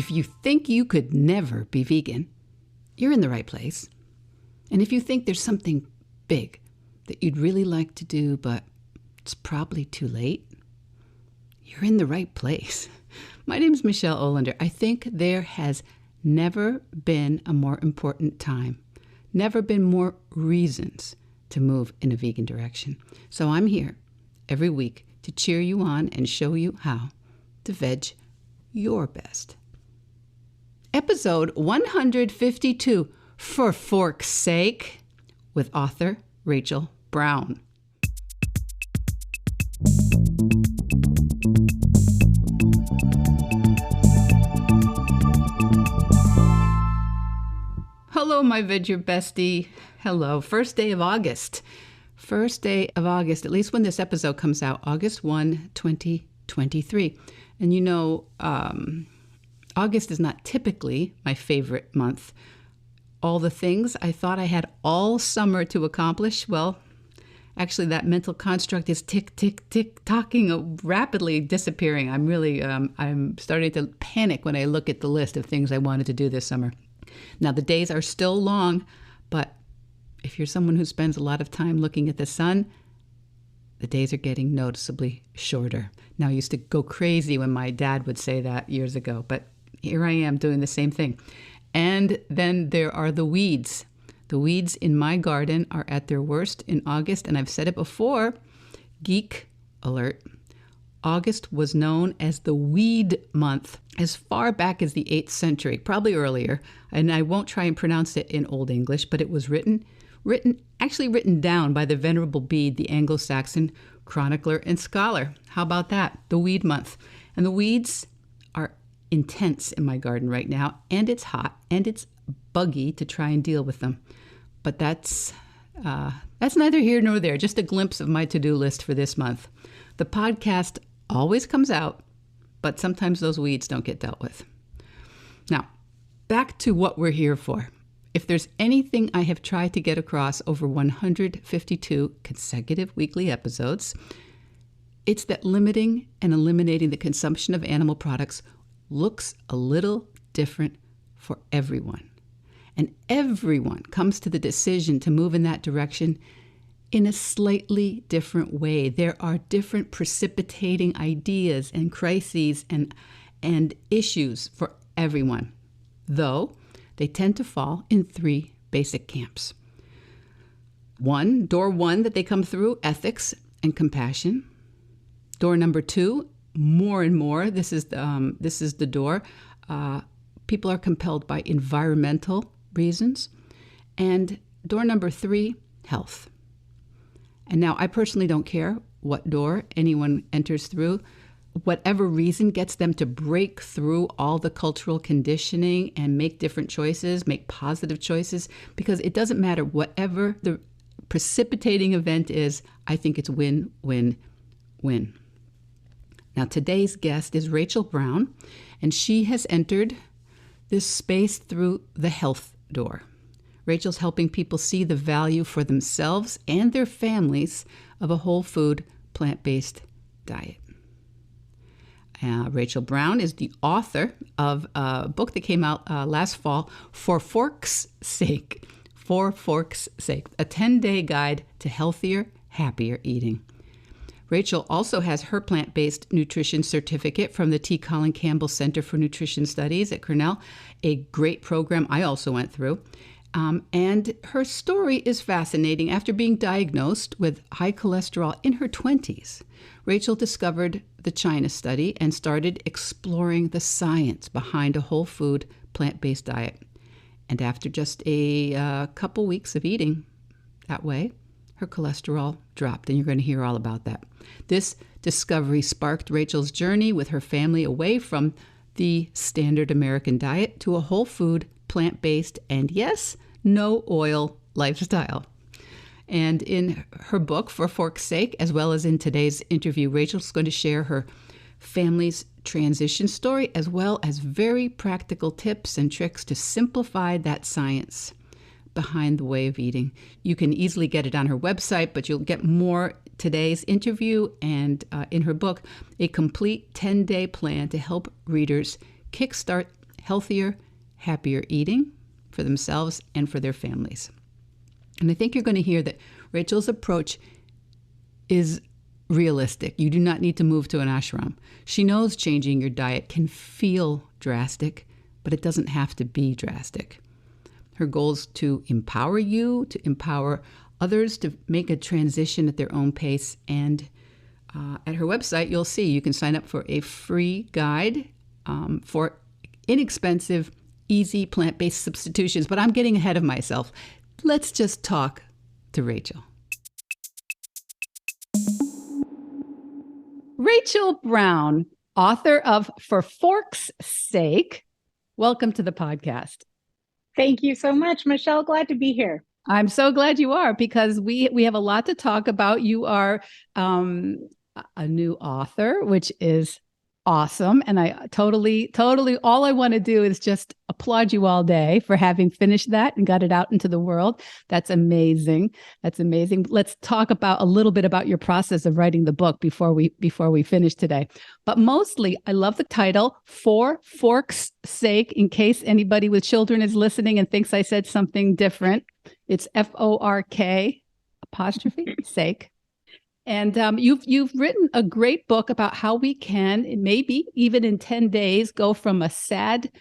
If you think you could never be vegan, you're in the right place. And if you think there's something big that you'd really like to do, but it's probably too late, you're in the right place. My name's Michelle Olander. I think there has never been a more important time, never been more reasons to move in a vegan direction. So I'm here every week to cheer you on and show you how to veg your best. Episode 152, For Fork's Sake, with author Rachael Brown. Hello, my veg your bestie. Hello. First day of August. At least when this episode comes out, August 1, 2023. And you know, August is not typically my favorite month. All the things I thought I had all summer to accomplish, well, actually that mental construct is tick-tocking, rapidly disappearing. I'm starting to panic when I look at the list of things I wanted to do this summer. Now, the days are still long, but if you're someone who spends a lot of time looking at the sun, the days are getting noticeably shorter. Now, I used to go crazy when my dad would say that years ago, but here I am doing the same thing. And then there are the weeds. The weeds in my garden are at their worst in August, and I've said it before, geek alert. August was known as the weed month as far back as the 8th century, probably earlier, and I won't try and pronounce it in Old English, but it was written down by the Venerable Bede, the Anglo-Saxon chronicler and scholar. How about that? The weed month. And the weeds are intense in my garden right now, and it's hot, and it's buggy to try and deal with them. But that's neither here nor there, just a glimpse of my to-do list for this month. The podcast always comes out, but sometimes those weeds don't get dealt with. Now, back to what we're here for. If there's anything I have tried to get across over 152 consecutive weekly episodes, it's that limiting and eliminating the consumption of animal products looks a little different for everyone. And everyone comes to the decision to move in that direction in a slightly different way. There are different precipitating ideas and crises and issues for everyone, though they tend to fall in 3 basic camps. Door one that they come through, ethics and compassion. Door number 2, more and more, this is the door. People are compelled by environmental reasons. And door number 3, health. And now I personally don't care what door anyone enters through. Whatever reason gets them to break through all the cultural conditioning and make different choices, make positive choices, because it doesn't matter whatever the precipitating event is, I think it's win, win, win. Now, today's guest is Rachael Brown, and she has entered this space through the health door. Rachael's helping people see the value for themselves and their families of a whole food, plant-based diet. Rachael Brown is the author of a book that came out last fall, For Fork's Sake. For Fork's Sake, a 10-day guide to healthier, happier eating. Rachael also has her plant-based nutrition certificate from the T. Colin Campbell Center for Nutrition Studies at Cornell, a great program I also went through. And her story is fascinating. After being diagnosed with high cholesterol in her 20s, Rachael discovered the China study and started exploring the science behind a whole food, plant-based diet. And after just a couple weeks of eating that way, her cholesterol dropped, and you're going to hear all about that. This discovery sparked Rachael's journey with her family away from the standard American diet to a whole food, plant-based, and yes, no oil lifestyle. And in her book, For Fork's Sake, as well as in today's interview, Rachael's going to share her family's transition story, as well as very practical tips and tricks to simplify that science behind the way of eating. You can easily get it on her website, but you'll get more today's interview and in her book, a complete 10-day plan to help readers kickstart healthier, happier eating for themselves and for their families. And I think you're going to hear that Rachael's approach is realistic. You do not need to move to an ashram. She knows changing your diet can feel drastic, but it doesn't have to be drastic. Her goal is to empower you, to empower others to make a transition at their own pace. And at her website, you'll see you can sign up for a free guide for inexpensive, easy plant-based substitutions. But I'm getting ahead of myself. Let's just talk to Rachael. Rachael Brown, author of For Fork's Sake. Welcome to the podcast. Thank you so much, Michelle. Glad to be here. I'm so glad you are, because we have a lot to talk about. You are a new author, which is awesome. And I totally, all I want to do is just applaud you all day for having finished that and got it out into the world. That's amazing. That's amazing. Let's talk about a little bit about your process of writing the book before we finish today. But mostly, I love the title, For Fork's Sake, in case anybody with children is listening and thinks I said something different. It's FORK sake. And you've written a great book about how we can, maybe even in 10 days, go from a sad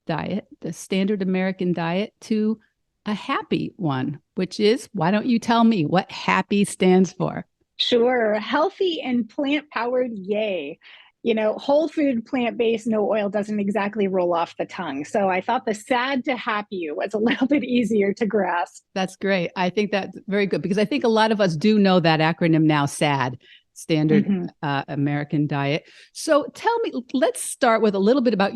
diet, the standard American diet, to a happy one, which is, why don't you tell me what HAPPY stands for? Sure. Healthy and plant-powered, yay. You know, whole food, plant-based, no oil doesn't exactly roll off the tongue. So I thought the sad to happy was a little bit easier to grasp. That's great. I think that's very good, because I think a lot of us do know that acronym now, SAD, Standard American Diet. So tell me, let's start with a little bit about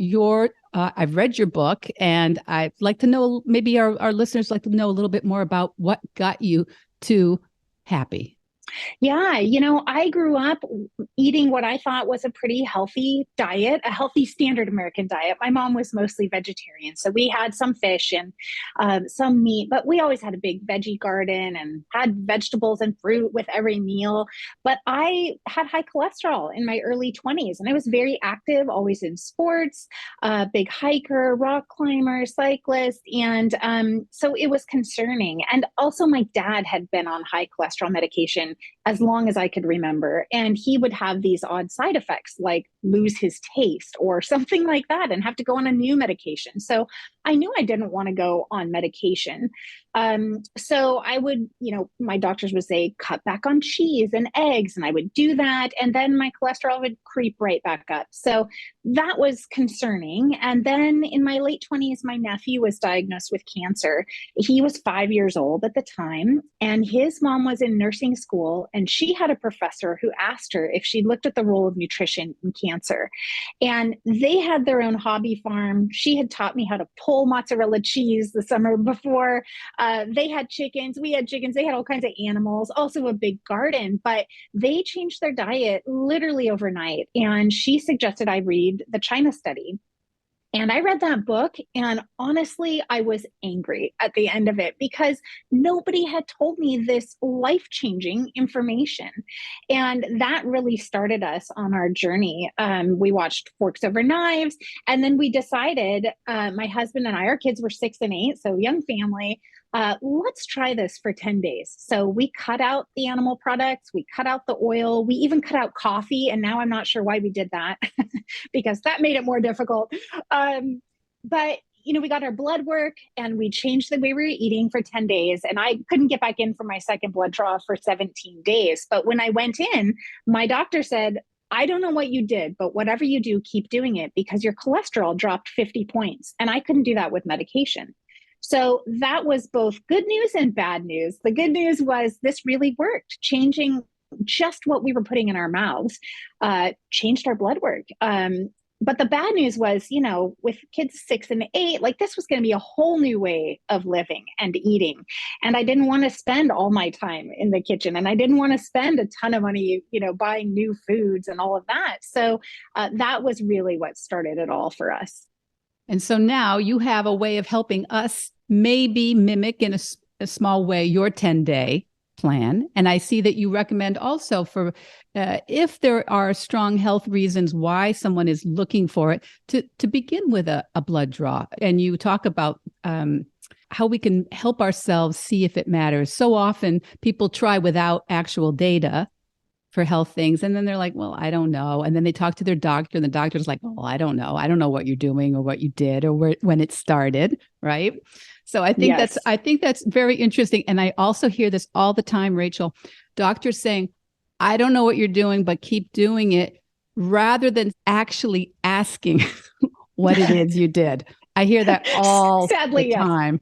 I've read your book, and I'd like to know, maybe our listeners like to know a little bit more about what got you to HAPPY. Yeah, I grew up eating what I thought was a pretty healthy diet, a healthy standard American diet. My mom was mostly vegetarian, so we had some fish and some meat, but we always had a big veggie garden and had vegetables and fruit with every meal. But I had high cholesterol in my early 20s, and I was very active, always in sports, big hiker, rock climber, cyclist. And so it was concerning. And also my dad had been on high cholesterol medication as long as I could remember. And he would have these odd side effects, like lose his taste or something like that, and have to go on a new medication. So I knew I didn't want to go on medication. So I would, my doctors would say, cut back on cheese and eggs, and I would do that. And then my cholesterol would creep right back up. So that was concerning. And then in my late 20s, my nephew was diagnosed with cancer. He was 5 years old at the time, and his mom was in nursing school, and she had a professor who asked her if she looked at the role of nutrition in cancer. And they had their own hobby farm. She had taught me how to pull mozzarella cheese the summer before. They had chickens, we had chickens, they had all kinds of animals, also a big garden, but they changed their diet literally overnight. And she suggested I read the China study. And I read that book, and honestly, I was angry at the end of it, because nobody had told me this life-changing information. And that really started us on our journey. We watched Forks Over Knives, and then we decided, my husband and I, our kids were 6 and 8, so young family, let's try this for 10 days. So we cut out the animal products, we cut out the oil, we even cut out coffee. And now I'm not sure why we did that because that made it more difficult. But we got our blood work, and we changed the way we were eating for 10 days. And I couldn't get back in for my second blood draw for 17 days. But when I went in, my doctor said, I don't know what you did, but whatever you do, keep doing it, because your cholesterol dropped 50 points. And I couldn't do that with medication. So that was both good news and bad news. The good news was this really worked. Changing just what we were putting in our mouths changed our blood work. But the bad news was, with kids 6 and 8, like, this was going to be a whole new way of living and eating. And I didn't want to spend all my time in the kitchen, and I didn't want to spend a ton of money, buying new foods and all of that. So that was really what started it all for us. And so now you have a way of helping us maybe mimic in a small way your 10-day plan. And I see that you recommend also for if there are strong health reasons why someone is looking for it, to begin with a blood draw. And you talk about how we can help ourselves see if it matters. So often people try without actual data for health things. And then they're like, well, I don't know. And then they talk to their doctor and the doctor's like, oh, I don't know. I don't know what you're doing or what you did or when it started. Right. So I think that's very interesting. And I also hear this all the time, Rachel, doctors saying, I don't know what you're doing, but keep doing it, rather than actually asking what it is you did. I hear that all Sadly, the time.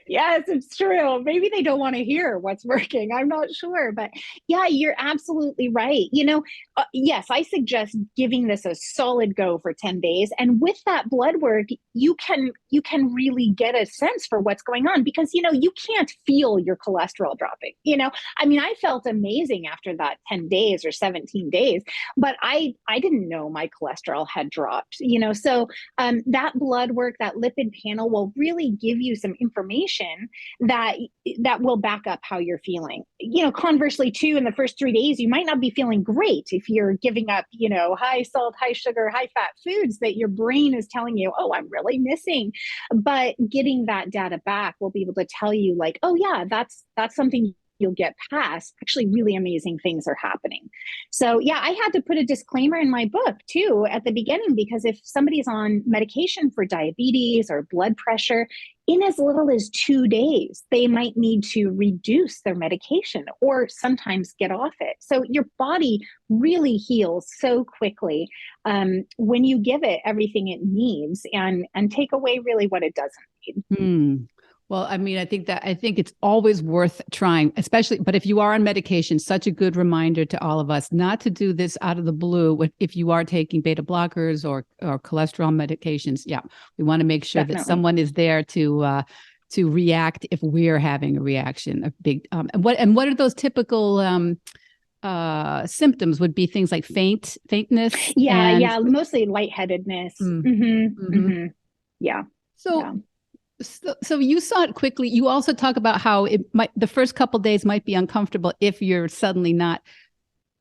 Yes, it's true. Maybe they don't want to hear what's working. I'm not sure. But yeah, you're absolutely right. Yes, I suggest giving this a solid go for 10 days. And with that blood work, you can really get a sense for what's going on, because, you can't feel your cholesterol dropping. I mean, I felt amazing after that 10 days or 17 days, but I didn't know my cholesterol had dropped, so that blood work, that lipid panel will really give you some information that will back up how you're feeling. Conversely too, in the first 3 days, you might not be feeling great if you're giving up, high salt, high sugar, high fat foods that your brain is telling you, oh, I'm really missing. But getting that data back will be able to tell you like, oh yeah, that's something you'll get past. Actually, really amazing things are happening. So yeah, I had to put a disclaimer in my book too at the beginning, because if somebody's on medication for diabetes or blood pressure, in as little as 2 days, they might need to reduce their medication or sometimes get off it. So your body really heals so quickly when you give it everything it needs and take away really what it doesn't need. Well, I mean, I think it's always worth trying, especially, but if you are on medication, such a good reminder to all of us not to do this out of the blue. If you are taking beta blockers or cholesterol medications, yeah, we want to make sure that someone is there to react if we're having a reaction. A big and what are those typical symptoms? Would be things like faintness. Yeah, mostly lightheadedness. Yeah. So you saw it quickly. You also talk about how the first couple of days might be uncomfortable if you're suddenly not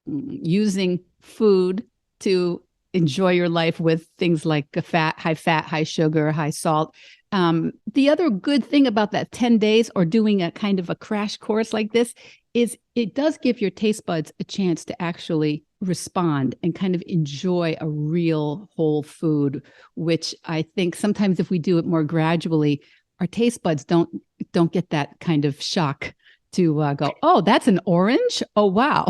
using food to enjoy your life with things like high fat, high sugar, high salt. The other good thing about that 10 days or doing a kind of a crash course like this is it does give your taste buds a chance to actually respond and kind of enjoy a real whole food, which I think sometimes if we do it more gradually, our taste buds don't get that kind of shock to go, oh, that's an orange. Oh, wow.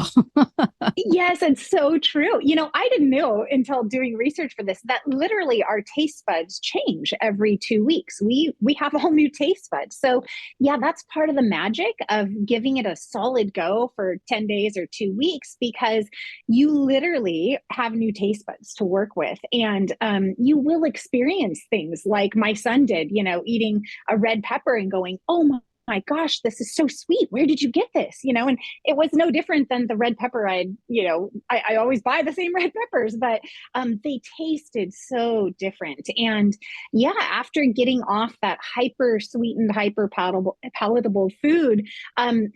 Yes, it's so true. I didn't know until doing research for this that literally our taste buds change every 2 weeks. We have all new taste buds. So yeah, that's part of the magic of giving it a solid go for 10 days or 2 weeks, because you literally have new taste buds to work with. And you will experience things like my son did, eating a red pepper and going, oh my gosh, this is so sweet. Where did you get this? And it was no different than the red pepper I always buy the same red peppers, but they tasted so different. And yeah, after getting off that hyper sweetened, hyper palatable food,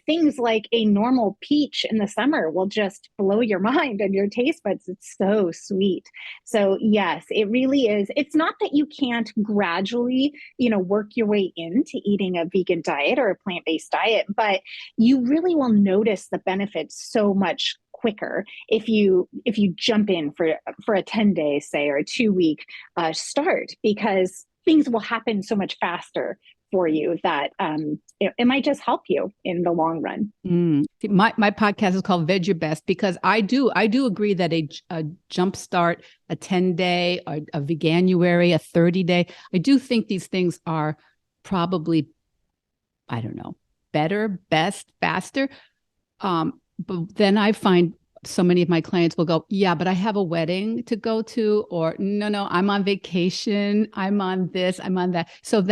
things like a normal peach in the summer will just blow your mind and your taste buds. It's so sweet. So yes, it really is. It's not that you can't gradually, work your way into eating a vegan diet or a plant-based diet, but you really will notice the benefits so much quicker if you jump in for a 10-day, say, or a 2-week start, because things will happen so much faster for you that it might just help you in the long run. My podcast is called Veg Your Best, because I do agree that a jump start, a 10-day, a veganuary, a 30-day, I do think these things are probably, I don't know, better, best, faster. But then I find so many of my clients will go, yeah, but I have a wedding to go to, or no, I'm on vacation. I'm on this, I'm on that. So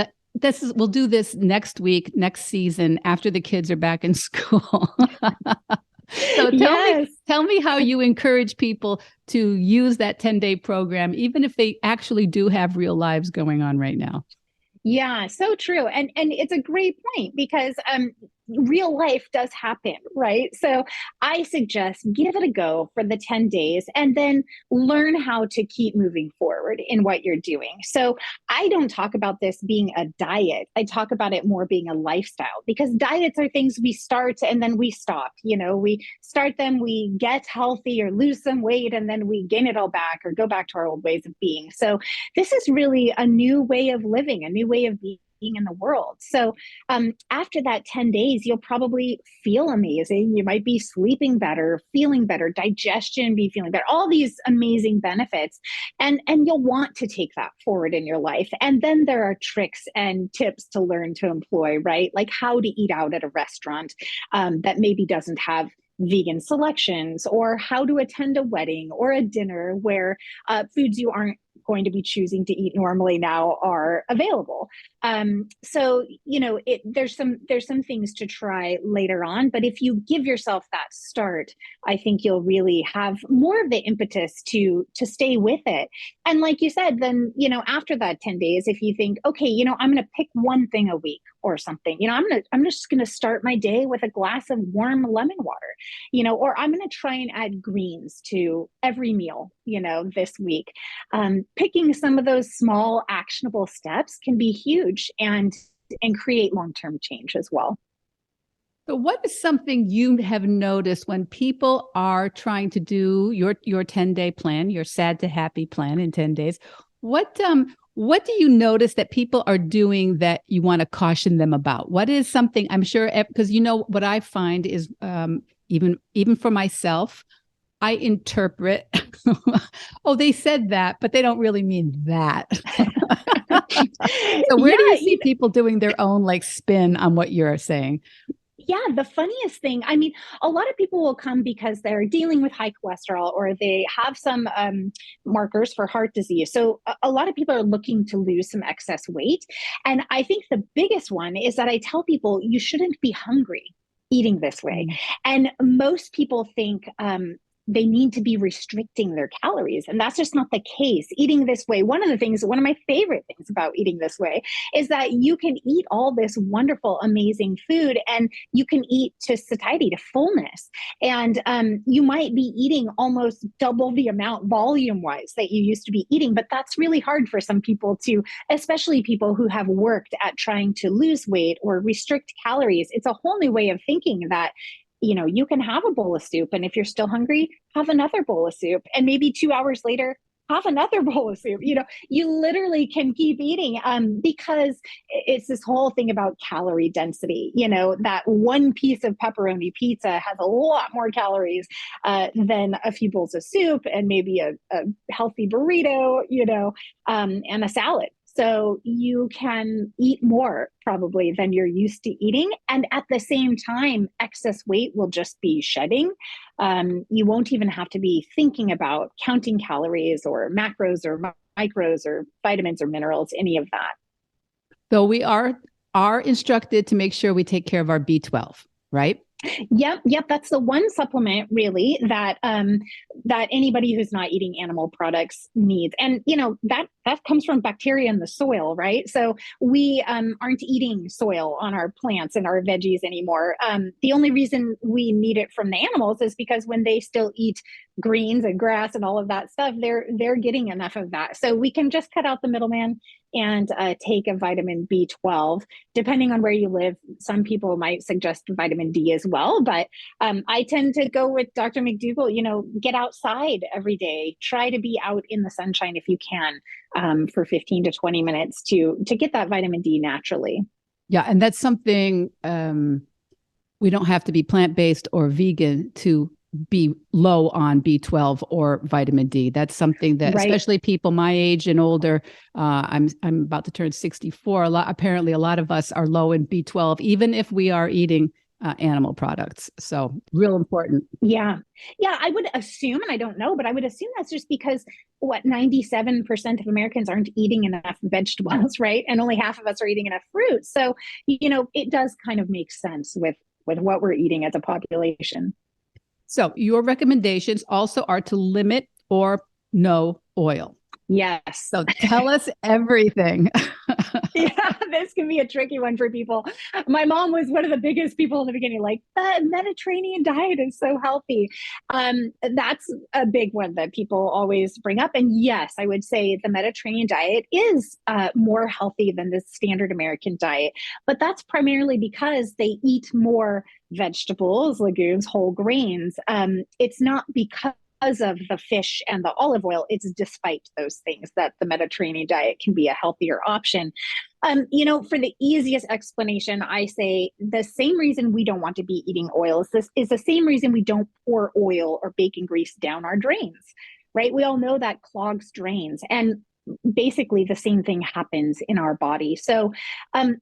we'll do this next week, next season, after the kids are back in school. So tell me how you encourage people to use that 10-day program, even if they actually do have real lives going on right now. Yeah, so true. And it's a great point, because real life does happen, right? So I suggest give it a go for the 10 days and then learn how to keep moving forward in what you're doing. So I don't talk about this being a diet. I talk about it more being a lifestyle, because diets are things we start and then we stop. We start them, we get healthy or lose some weight, and then we gain it all back or go back to our old ways of being. So this is really a new way of living, a new way of being in the world. So after that 10 days, you'll probably feel amazing. You might be sleeping better, feeling better, digestion be feeling better, all these amazing benefits. And you'll want to take that forward in your life. And then there are tricks and tips to learn to employ, right? Like how to eat out at a restaurant that maybe doesn't have vegan selections, or how to attend a wedding or a dinner where foods you aren't going to be choosing to eat normally now are available. So there's some things to try later on, but if you give yourself that start, I think you'll really have more of the impetus to stay with it. And like you said, then after that 10 days, if you think, okay, I'm going to pick one thing a week or something, I'm just going to start my day with a glass of warm lemon water, or I'm going to try and add greens to every meal, this week. Picking some of those small actionable steps can be huge and create long-term change as well. So what is something you have noticed when people are trying to do your 10-day plan, your sad to happy plan in 10 days? What do you notice that people are doing that you want to caution them about? What is something, I'm sure, because what I find is even for myself, I interpret, oh, they said that, but they don't really mean that. So where do you see people doing their own spin on what you're saying? Yeah, the funniest thing, a lot of people will come because they're dealing with high cholesterol or they have some markers for heart disease. So a lot of people are looking to lose some excess weight. And I think the biggest one is that I tell people you shouldn't be hungry eating this way. And most people think they need to be restricting their calories. And that's just not the case. Eating this way, one of my favorite things about eating this way is that you can eat all this wonderful, amazing food and you can eat to satiety, to fullness. And you might be eating almost double the amount volume-wise that you used to be eating. But that's really hard for some people to, especially people who have worked at trying to lose weight or restrict calories. It's a whole new way of thinking that you can have a bowl of soup, and if you're still hungry, have another bowl of soup, and maybe 2 hours later, have another bowl of soup. You literally can keep eating because it's this whole thing about calorie density. That one piece of pepperoni pizza has a lot more calories than a few bowls of soup and maybe a healthy burrito, and a salad. So you can eat more probably than you're used to eating. And at the same time, excess weight will just be shedding. You won't even have to be thinking about counting calories or macros or micros or vitamins or minerals, any of that. So we are instructed to make sure we take care of our B12, right? Yep. That's the one supplement really that anybody who's not eating animal products needs. And that comes from bacteria in the soil, right? So we aren't eating soil on our plants and our veggies anymore. The only reason we need it from the animals is because when they still eat greens and grass and all of that stuff, they're getting enough of that. So we can just cut out the middleman and take a vitamin B12. Depending on where you live, some people might suggest vitamin D as well. But I tend to go with Dr. McDougall, get outside every day. Try to be out in the sunshine if you can for 15 to 20 minutes to get that vitamin D naturally. Yeah, and that's something we don't have to be plant-based or vegan to be low on B12 or vitamin D. That's something that, right, especially people my age and older, I'm about to turn 64. Apparently a lot of us are low in B12, even if we are eating animal products. So real important. Yeah. I would assume, and I don't know, but I would assume that's just because 97% of Americans aren't eating enough vegetables, right? And only half of us are eating enough fruit. So, it does kind of make sense with what we're eating as a population. So your recommendations also are to limit or no oil. Yes. So tell us everything. Yeah, this can be a tricky one for people. My mom was one of the biggest people in the beginning, like the Mediterranean diet is so healthy. That's a big one that people always bring up. And yes, I would say the Mediterranean diet is more healthy than the standard American diet, but that's primarily because they eat more vegetables, legumes, whole grains. It's not because of the fish and the olive oil, it's despite those things that the Mediterranean diet can be a healthier option. For the easiest explanation, I say the same reason we don't want to be eating oils, this is the same reason we don't pour oil or bacon grease down our drains, right? We all know that clogs drains. And basically the same thing happens in our body. So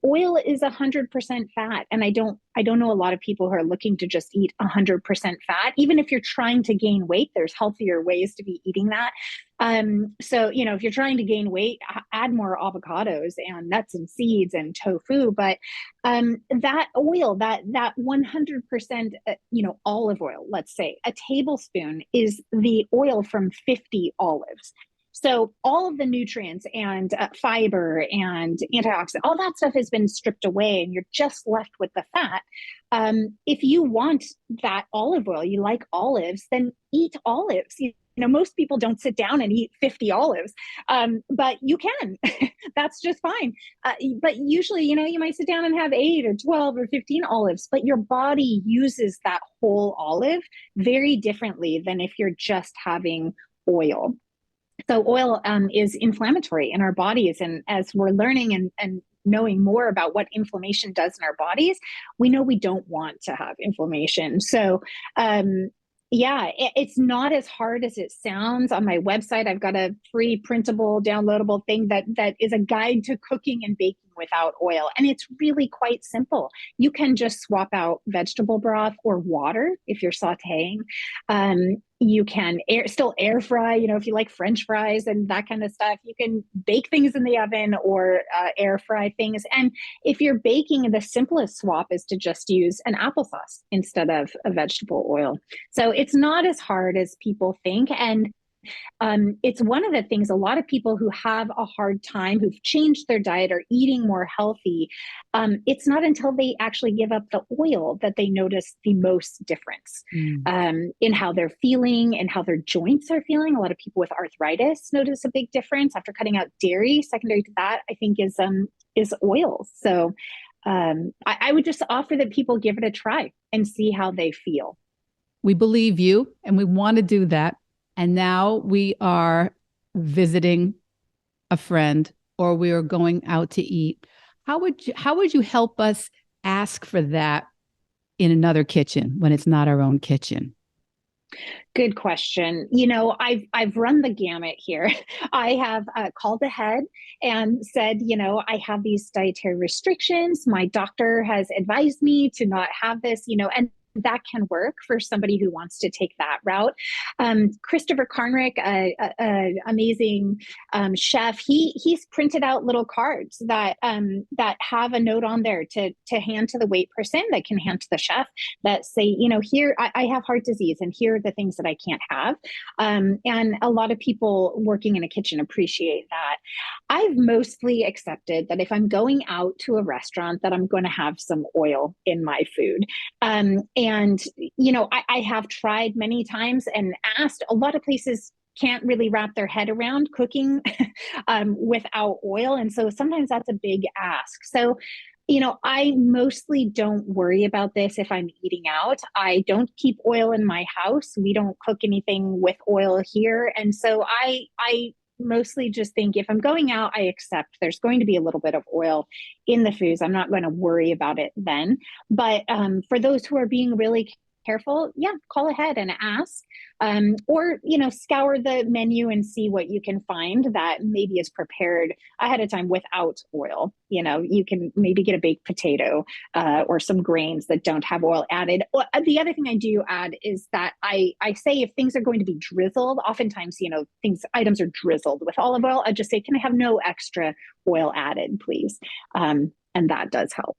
oil is 100% fat. And I don't know a lot of people who are looking to just eat 100% fat. Even if you're trying to gain weight, there's healthier ways to be eating that. If you're trying to gain weight, add more avocados and nuts and seeds and tofu. But that oil, that 100%, olive oil, let's say a tablespoon is the oil from 50 olives. So all of the nutrients and fiber and antioxidant, all that stuff has been stripped away and you're just left with the fat. If you want that olive oil, you like olives, then eat olives. Most people don't sit down and eat 50 olives, but you can. That's just fine. But usually, you might sit down and have 8 or 12 or 15 olives, but your body uses that whole olive very differently than if you're just having oil. So oil is inflammatory in our bodies. And as we're learning and knowing more about what inflammation does in our bodies, we know we don't want to have inflammation. So it's not as hard as it sounds. On my website, I've got a free printable, downloadable thing that is a guide to cooking and baking without oil. And it's really quite simple. You can just swap out vegetable broth or water if you're sauteing. You can still air fry, if you like French fries and that kind of stuff. You can bake things in the oven or air fry things. And if you're baking, the simplest swap is to just use an applesauce instead of a vegetable oil. So it's not as hard as people think. And it's one of the things a lot of people who have a hard time, who've changed their diet or eating more healthy, it's not until they actually give up the oil that they notice the most difference in how they're feeling and how their joints are feeling. A lot of people with arthritis notice a big difference after cutting out dairy. Secondary to that, I think, is oil. So I would just offer that people give it a try and see how they feel. We believe you, and we want to do that. And now we are visiting a friend or we are going out to eat. How would you help us ask for that in another kitchen when it's not our own kitchen? Good question. I've run the gamut here. I have called ahead and said, I have these dietary restrictions. My doctor has advised me to not have this, and that can work for somebody who wants to take that route. Christopher Carnrick, an amazing chef, he's printed out little cards that have a note on there to hand to the wait person, that can hand to the chef, that say, here I have heart disease and here are the things that I can't have. And a lot of people working in a kitchen appreciate that. I've mostly accepted that if I'm going out to a restaurant, that I'm going to have some oil in my food. And, I have tried many times and asked. A lot of places can't really wrap their head around cooking without oil. And so sometimes that's a big ask. So, I mostly don't worry about this if I'm eating out. I don't keep oil in my house. We don't cook anything with oil here. And so I mostly just think if I'm going out, I accept there's going to be a little bit of oil in the foods. I'm not going to worry about it then. But for those who are being really careful, call ahead and ask, or scour the menu and see what you can find that maybe is prepared ahead of time without oil. You can maybe get a baked potato or some grains that don't have oil added. The other thing I do add is that I say if things are going to be drizzled, oftentimes items are drizzled with olive oil. I just say, can I have no extra oil added, please? And that does help.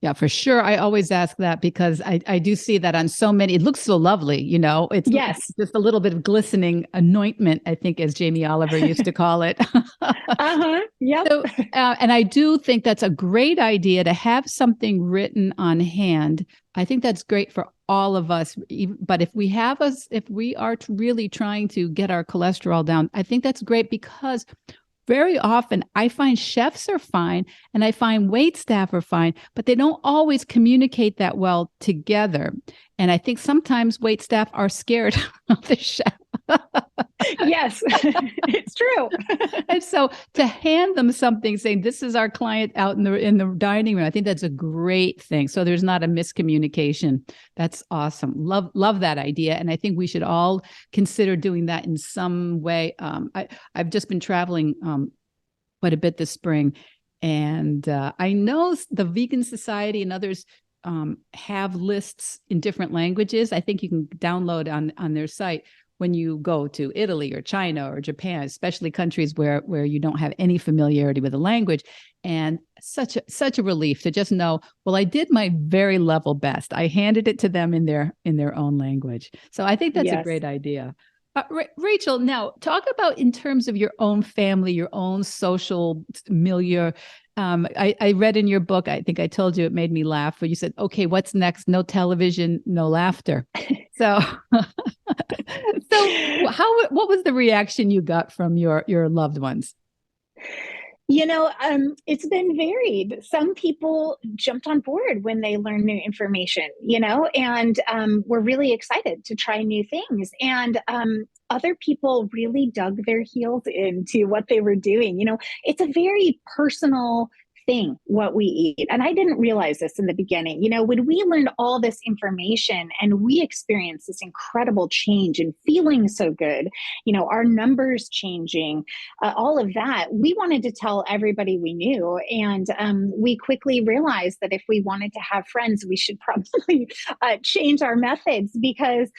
Yeah, for sure. I always ask that because I do see that on so many. It looks so lovely, you know. It's Yes. just a little bit of glistening anointment, I think, as Jamie Oliver used to call it. Uh-huh. Yep. So, and I do think that's a great idea to have something written on hand. I think that's great for all of us. But if we are really trying to get our cholesterol down, I think that's great because very often I find chefs are fine and I find wait staff are fine, but they don't always communicate that well together. And I think sometimes wait staff are scared of the chef. Yes, it's true. And so to hand them something saying this is our client out in the dining room, I think that's a great thing. So there's not a miscommunication. That's awesome. Love that idea. And I think we should all consider doing that in some way. I've just been traveling quite a bit this spring, and I know the Vegan Society and others have lists in different languages. I think you can download on their site when you go to Italy or China or Japan, especially countries where you don't have any familiarity with the language. And such a relief to just know, well, I did my very level best. I handed it to them in their own language. So I think that's a great idea. Rachel, now talk about in terms of your own family, your own social milieu. I read in your book, I think I told you it made me laugh, where you said, okay, what's next? No television, no laughter. So, what was the reaction you got from your loved ones? It's been varied. Some people jumped on board when they learned new information, and were really excited to try new things. And other people really dug their heels into what they were doing. It's a very personal thing what we eat. And I didn't realize this in the beginning. When we learned all this information and we experienced this incredible change and feeling so good, our numbers changing, all of that, we wanted to tell everybody we knew. And we quickly realized that if we wanted to have friends, we should probably change our methods because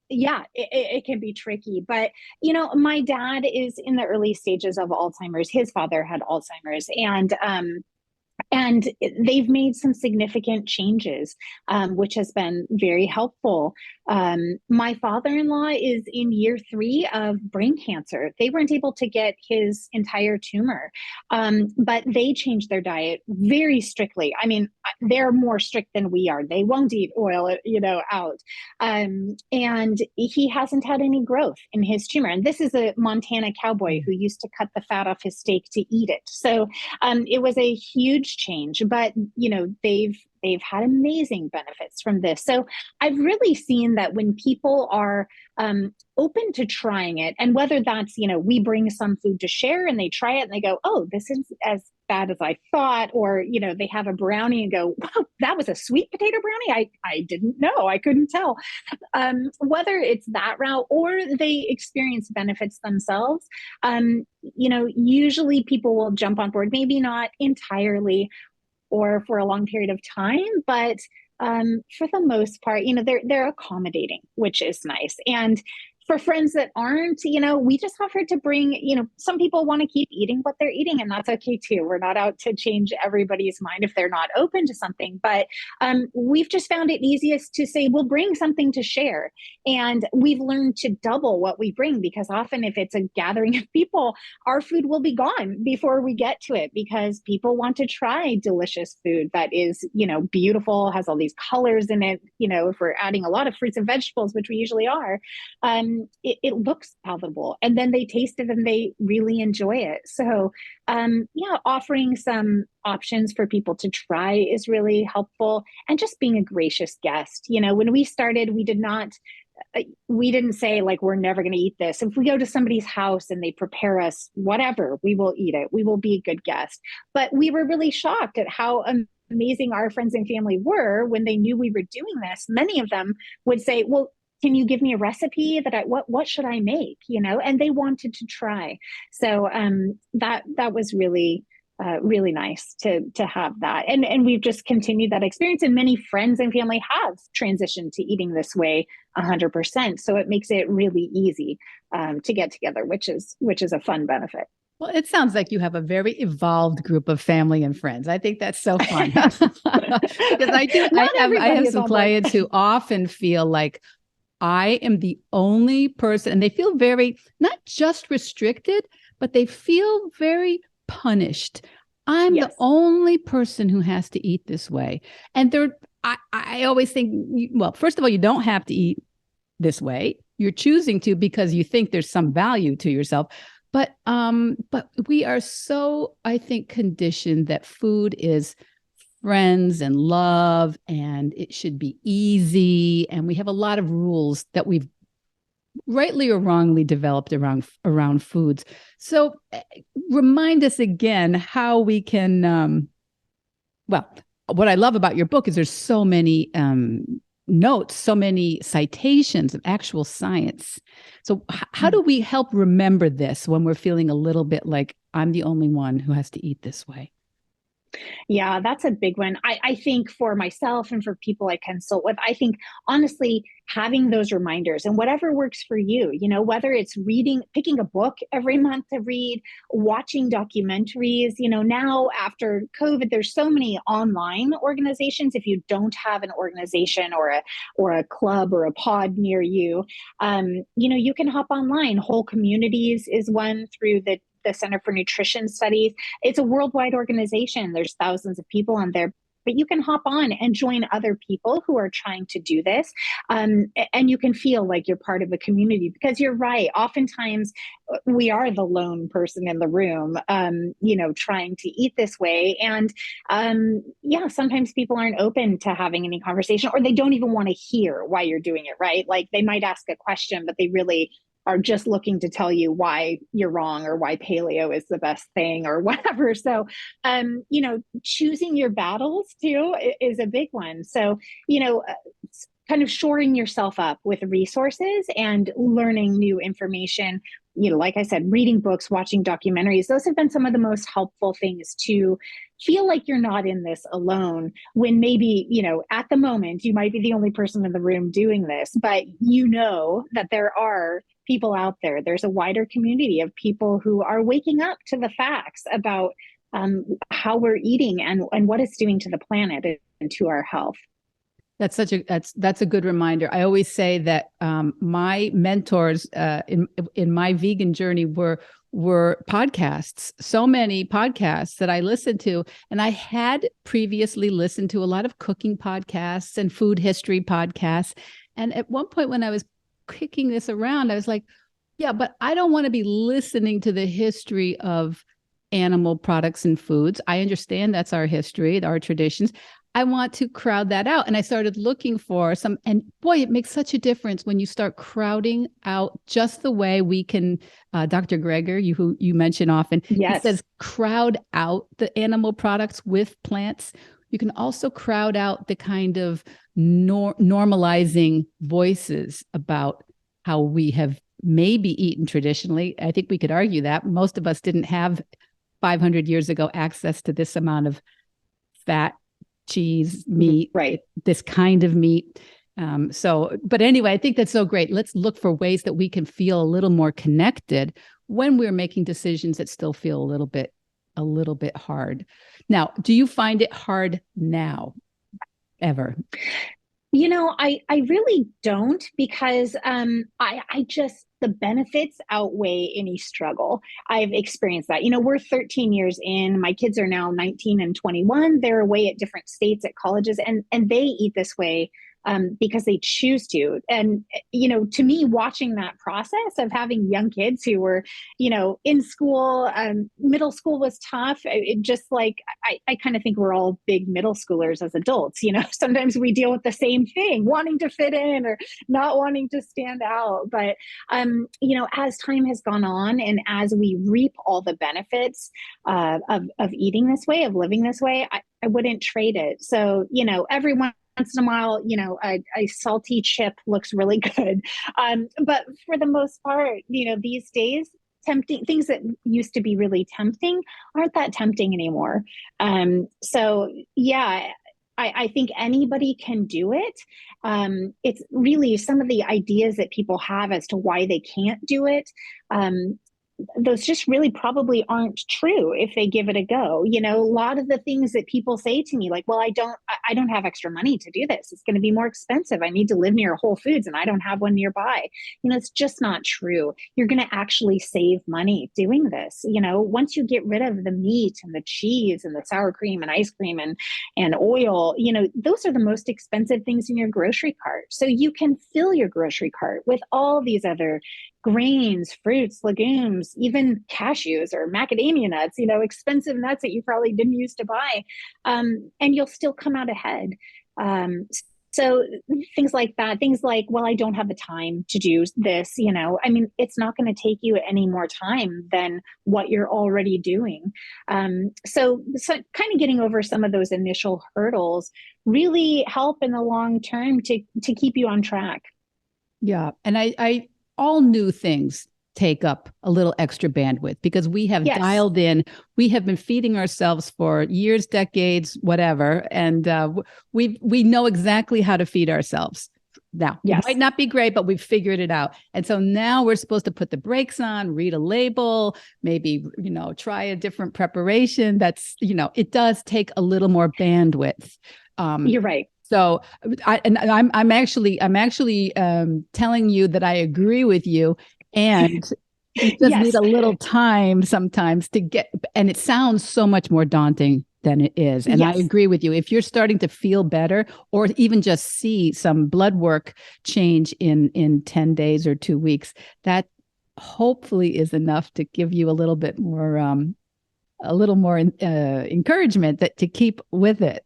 it can be tricky. But, my dad is in the early stages of Alzheimer's. His father had Alzheimer's. And they've made some significant changes, which has been very helpful. My father-in-law is in year 3 of brain cancer. They weren't able to get his entire tumor, but they changed their diet very strictly. I mean, they're more strict than we are. They won't eat oil, out. And he hasn't had any growth in his tumor. And this is a Montana cowboy who used to cut the fat off his steak to eat it. So it was a huge change, but they've had amazing benefits from this. So I've really seen that when people are open to trying it, and whether that's, we bring some food to share and they try it and they go, oh, this is as bad as I thought, or, they have a brownie and go, wow, that was a sweet potato brownie. I didn't know, I couldn't tell. Whether it's that route or they experience benefits themselves, usually people will jump on board, maybe not entirely or for a long period of time, but for the most part, they're accommodating, which is nice. And for friends that aren't, we just offer to bring, some people want to keep eating what they're eating, and that's okay too. We're not out to change everybody's mind if they're not open to something, but we've just found it easiest to say, we'll bring something to share. And we've learned to double what we bring, because often if it's a gathering of people, our food will be gone before we get to it, because people want to try delicious food that is, beautiful, has all these colors in it. If we're adding a lot of fruits and vegetables, which we usually are, it looks palatable, and then they taste it and they really enjoy it. So offering some options for people to try is really helpful, and just being a gracious guest. When we started, we didn't say like, we're never going to eat this. If we go to somebody's house and they prepare us whatever, we will eat it. We will be a good guest. But we were really shocked at how amazing our friends and family were when they knew we were doing this. Many of them would say, well, can you give me a recipe what should I make? And they wanted to try. So that was really really nice to have that. And we've just continued that experience. And many friends and family have transitioned to eating this way 100%. So it makes it really easy to get together, which is a fun benefit. Well, it sounds like you have a very evolved group of family and friends. I think that's so fun because Not I everybody have is some on board. clients who often feel like I am the only person, and they feel very not just restricted, but they feel very punished. I'm the Yes. only person who has to eat this way. And I always think, well, first of all, you don't have to eat this way. You're choosing to because you think there's some value to yourself. But we are so, I think, conditioned that food is friends and love and it should be easy. And we have a lot of rules that we've rightly or wrongly developed around foods. So remind us again how we can well, what I love about your book is there's so many notes, so many citations of actual science. So how do we help remember this when we're feeling a little bit like I'm the only one who has to eat this way? Yeah, that's a big one. I think for myself and for people I consult with, I think honestly, having those reminders and whatever works for you, whether it's reading, picking a book every month to read, watching documentaries, now after COVID, there's so many online organizations. If you don't have an organization or a club or a pod near you, you can hop online. Whole Communities is one through the Center for Nutrition Studies. It's a worldwide organization. There's thousands of people on there, but you can hop on and join other people who are trying to do this. And you can feel like you're part of a community because you're right. Oftentimes we are the lone person in the room, trying to eat this way. And yeah, sometimes people aren't open to having any conversation or they don't even want to hear why you're doing it, right? Like they might ask a question, but they really are just looking to tell you why you're wrong or why paleo is the best thing or whatever. So, choosing your battles too is a big one. So, kind of shoring yourself up with resources and learning new information. Like I said, reading books, watching documentaries, those have been some of the most helpful things to feel like you're not in this alone when maybe, at the moment you might be the only person in the room doing this, but that there are people out there. There's a wider community of people who are waking up to the facts about how we're eating and what it's doing to the planet and to our health. That's a good reminder. I always say that my mentors in my vegan journey were podcasts. So many podcasts that I listened to, and I had previously listened to a lot of cooking podcasts and food history podcasts. And at one point, when I was kicking this around, I was like, "Yeah, but I don't want to be listening to the history of animal products and foods. I understand that's our history, our traditions." I want to crowd that out. And I started looking for some, and boy, it makes such a difference when you start crowding out just the way we can, Dr. Greger, who you mention often, he Yes. says, crowd out the animal products with plants. You can also crowd out the kind of normalizing voices about how we have maybe eaten traditionally. I think we could argue that most of us didn't have 500 years ago access to this amount of fat, cheese, meat, right. this kind of meat. But anyway, I think that's so great. Let's look for ways that we can feel a little more connected when we're making decisions that still feel a little bit hard. Now, do you find it hard now, ever? I really don't because I just the benefits outweigh any struggle. I've experienced that. We're 13 years in. My kids are now 19 and 21. They're away at different states at colleges, and they eat this way because they choose to. And, to me, watching that process of having young kids who were, in school, middle school was tough. It just like, I kind of think we're all big middle schoolers as adults. Sometimes we deal with the same thing, wanting to fit in or not wanting to stand out. But, as time has gone on and as we reap all the benefits of eating this way, of living this way, I wouldn't trade it. So, everyone once in a while, a salty chip looks really good. But for the most part, these days, tempting things that used to be really tempting aren't that tempting anymore. So yeah, I think anybody can do it. It's really some of the ideas that people have as to why they can't do it. those just really probably aren't true if they give it a go. A lot of the things that people say to me, like, well, I don't have extra money to do this. It's going to be more expensive. I need to live near Whole Foods and I don't have one nearby. It's just not true. You're going to actually save money doing this. Once you get rid of the meat and the cheese and the sour cream and ice cream and oil, those are the most expensive things in your grocery cart. So you can fill your grocery cart with all these other grains, fruits, legumes, even cashews or macadamia nuts, expensive nuts that you probably didn't used to buy. And you'll still come out ahead. So things like that, things like, well, I don't have the time to do this, it's not going to take you any more time than what you're already doing. So kind of getting over some of those initial hurdles really help in the long term to keep you on track. Yeah. And I all new things take up a little extra bandwidth because we have dialed in, we have been feeding ourselves for years, decades, whatever. And we know exactly how to feed ourselves. Now, it might not be great, but we've figured it out. And so now we're supposed to put the brakes on, read a label, maybe, try a different preparation. That's, it does take a little more bandwidth. You're right. So I'm actually telling you that I agree with you, and you just need a little time sometimes to get, and it sounds so much more daunting than it is. And I agree with you. If you're starting to feel better or even just see some blood work change in 10 days or 2 weeks, that hopefully is enough to give you a little bit more encouragement to keep with it.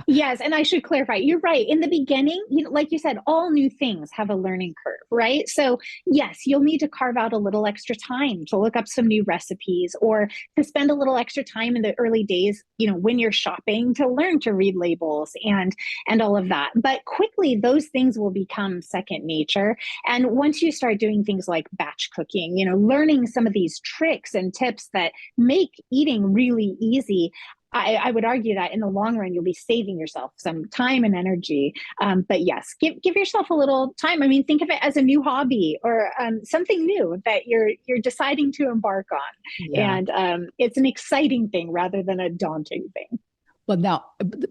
Yes. And I should clarify, you're right. In the beginning, like you said, all new things have a learning curve, right? So yes, you'll need to carve out a little extra time to look up some new recipes or to spend a little extra time in the early days, when you're shopping to learn to read labels and all of that. But quickly, those things will become second nature. And once you start doing things like batch cooking, learning some of these tricks and tips that make eating really easy, I would argue that in the long run, you'll be saving yourself some time and energy. But yes, give yourself a little time. I mean, think of it as a new hobby or something new that you're deciding to embark on. Yeah. And it's an exciting thing rather than a daunting thing. Well, now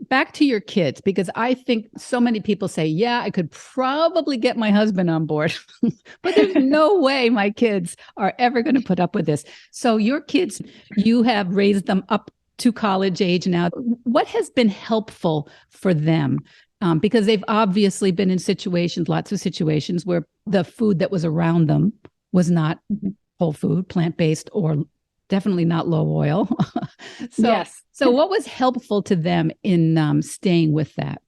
back to your kids, because I think so many people say, yeah, I could probably get my husband on board, but there's no way my kids are ever going to put up with this. So your kids, you have raised them up to college age now. What has been helpful for them? Because they've obviously been in lots of situations where the food that was around them was not whole food, plant-based, or definitely not low oil. So what was helpful to them in staying with that?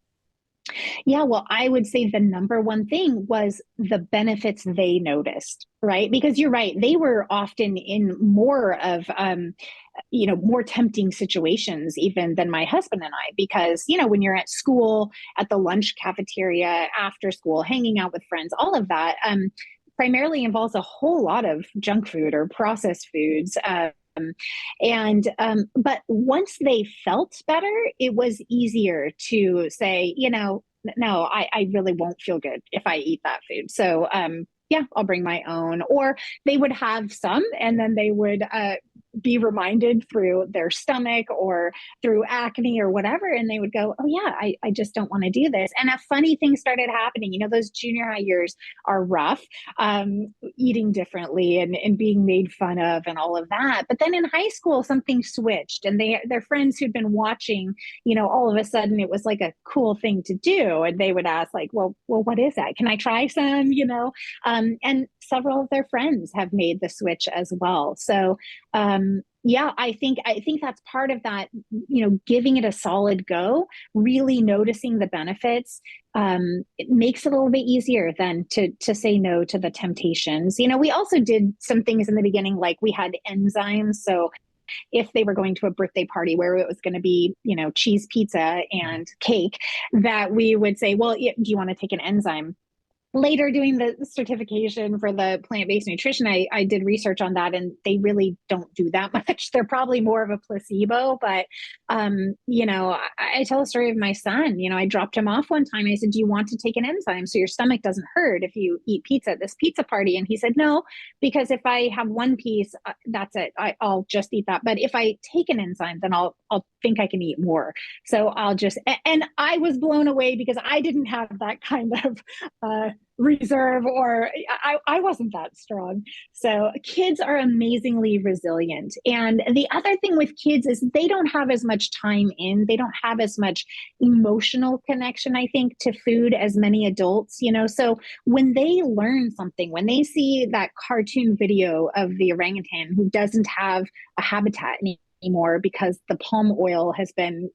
Yeah, well, I would say the number one thing was the benefits they noticed, right? Because you're right, they were often in more of, more tempting situations even than my husband and I, because, when you're at school, at the lunch cafeteria, after school, hanging out with friends, all of that primarily involves a whole lot of junk food or processed foods. But once they felt better, it was easier to say, no, I really won't feel good if I eat that food. So, I'll bring my own. Or they would have some, and then they would be reminded through their stomach or through acne or whatever. And they would go, oh yeah, I just don't want to do this. And a funny thing started happening. Those junior high years are rough, eating differently and being made fun of and all of that. But then in high school, something switched, and their friends who'd been watching, all of a sudden it was like a cool thing to do. And they would ask like, well, what is that? Can I try some, and several of their friends have made the switch as well. So, I think that's part of that, giving it a solid go, really noticing the benefits. It makes it a little bit easier than to say no to the temptations. We also did some things in the beginning, like we had enzymes. So if they were going to a birthday party where it was going to be, cheese pizza and cake, that we would say, well, do you want to take an enzyme later doing the certification for the plant-based nutrition, I did research on that, and they really don't do that much. They're probably more of a placebo, but I tell a story of my son. I dropped him off one time. I said, do you want to take an enzyme so your stomach doesn't hurt if you eat pizza at this pizza party? And he said, no, because if I have one piece, that's it. I'll just eat that. But if I take an enzyme, then I'll think I can eat more. So I'll just, and I was blown away because I didn't have that kind of reserve, or I wasn't that strong. So kids are amazingly resilient. And the other thing with kids is they don't have as much time in, they don't have as much emotional connection, I think, to food as many adults, So when they learn something, when they see that cartoon video of the orangutan who doesn't have a habitat anymore because the palm oil has been,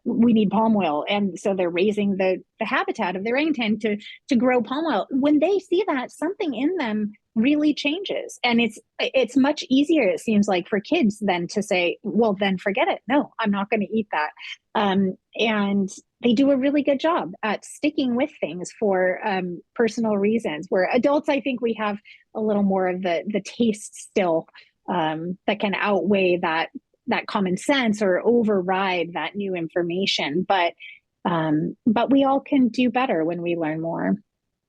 we need palm oil. And so they're raising the habitat of the orangutan to grow palm oil. When they see that, something in them really changes. And it's much easier, it seems like, for kids than to say, well, then forget it. No, I'm not going to eat that. And they do a really good job at sticking with things for personal reasons, where adults, I think we have a little more of the taste still that can outweigh that common sense or override that new information. But we all can do better when we learn more.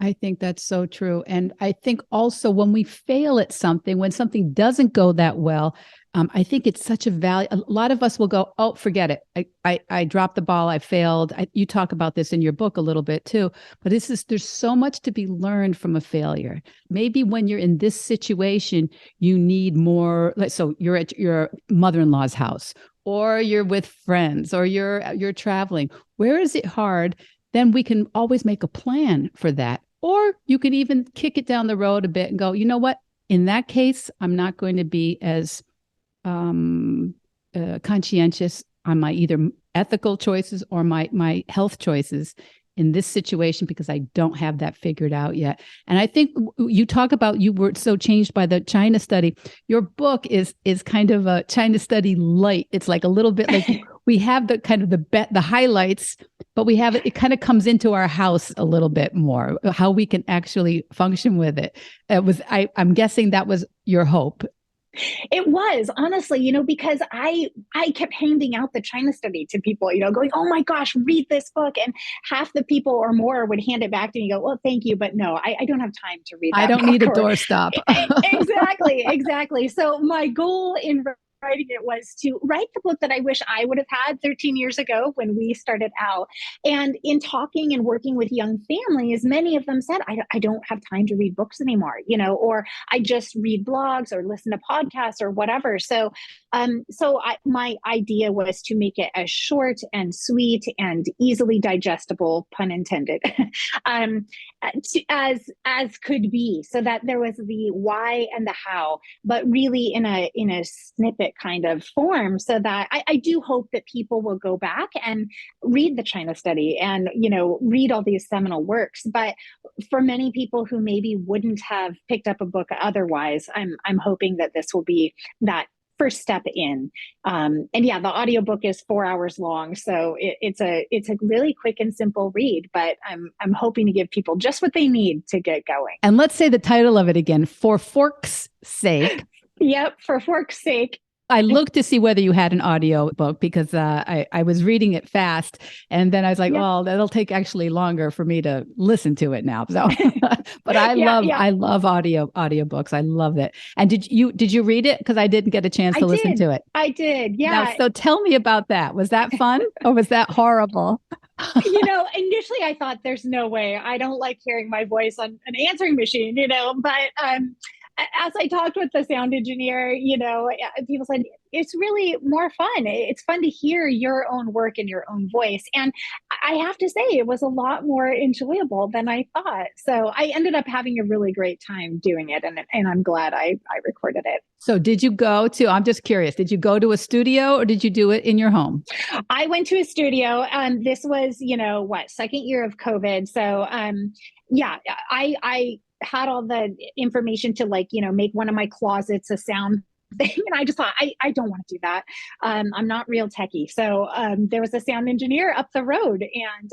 I think that's so true. And I think also when we fail at something, when something doesn't go that well, I think it's such a value. A lot of us will go, oh, forget it. I dropped the ball. I failed. You talk about this in your book a little bit too, but there's so much to be learned from a failure. Maybe when you're in this situation, you need more. So you're at your mother-in-law's house, or you're with friends, or you're traveling. Where is it hard? Then we can always make a plan for that. Or you can even kick it down the road a bit and go, you know what? In that case, I'm not going to be as conscientious on my either ethical choices or my health choices in this situation because I don't have that figured out yet. And I think you talk about, you were so changed by the China study. Your book is kind of a China study light. It's like a little bit like we have the kind of the highlights, but we have it kind of comes into our house a little bit more, how we can actually function with it. I'm guessing that was your hope. It was, honestly, because I kept handing out the China study to people, going, oh my gosh, read this book. And half the people or more would hand it back to me and go, well, thank you, but no, I don't have time to read that. I don't need a doorstop. Exactly. So my goal in writing it was to write the book that I wish I would have had 13 years ago when we started out. And in talking and working with young families, many of them said, I don't have time to read books anymore, or I just read blogs or listen to podcasts or whatever. So my idea was to make it as short and sweet and easily digestible, pun intended, as could be, so that there was the why and the how, but really in a snippet kind of form, so that I do hope that people will go back and read the China study and read all these seminal works. But for many people who maybe wouldn't have picked up a book otherwise, I'm hoping that this will be that first step in. And yeah, the audiobook is 4 hours long, so it's a really quick and simple read, but I'm hoping to give people just what they need to get going. And let's say the title of it again, For Fork's Sake. Yep, For Fork's Sake. I looked to see whether you had an audio book because I was reading it fast, and then I was like, "Oh, that'll take actually longer for me to listen to it now." So, but I love audiobooks. I love it. And did you read it? Because I didn't get a chance to listen to it. I did. Yeah. Now, so tell me about that. Was that fun or was that horrible? Initially I thought, there's no way. I don't like hearing my voice on an answering machine, but as I talked with the sound engineer, people said, it's really more fun. It's fun to hear your own work in your own voice. And I have to say, it was a lot more enjoyable than I thought. So I ended up having a really great time doing it. And I'm glad I recorded it. So did you I'm just curious, did you go to a studio or did you do it in your home? I went to a studio. This was, second year of COVID. So I had all the information to make one of my closets a sound thing. And I just thought, I don't want to do that. I'm not real techie. So there was a sound engineer up the road. And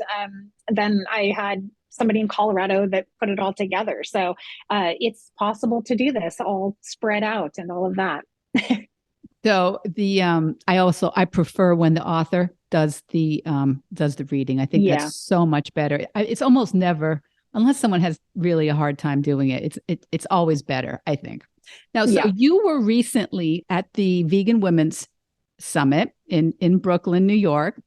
then I had somebody in Colorado that put it all together. So it's possible to do this all spread out and all of that. So I prefer when the author does the reading. I think Yeah. that's so much better. It's almost never, unless someone has really a hard time doing it. It's always better, I think. Now, so Yeah. you were recently at the Vegan Women's Summit in Brooklyn, New York.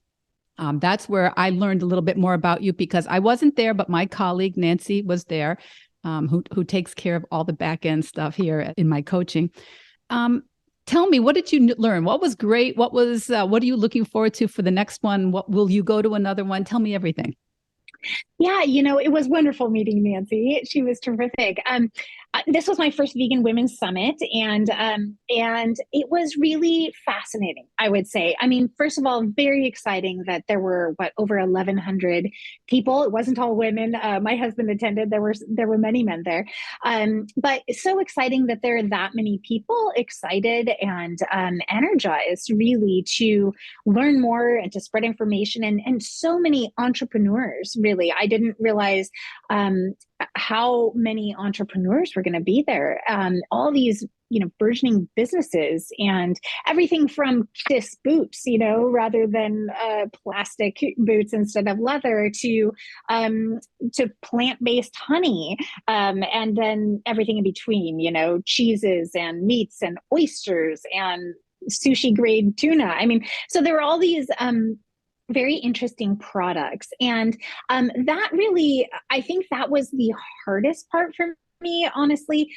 That's where I learned a little bit more about you, because I wasn't there, but my colleague Nancy was there, who takes care of all the back end stuff here in my coaching. Tell me, what did you learn? What was great? What are you looking forward to for the next one? What will you go to another one? Tell me everything. Yeah, it was wonderful meeting Nancy. She was terrific. This was my first Vegan Women's Summit, and it was really fascinating, I would say. I mean, first of all, very exciting that there were over 1,100 people. It wasn't all women. My husband attended. There were many men there, but it's so exciting that there are that many people excited and energized, really, to learn more and to spread information, and so many entrepreneurs. Really, I didn't realize how many entrepreneurs were going to be there. All these, burgeoning businesses, and everything from this boots, rather than plastic boots instead of leather, to plant-based honey, and then everything in between, cheeses and meats and oysters and sushi grade tuna. I mean, so there were all these very interesting products. And that really, I think that was the hardest part for me, honestly,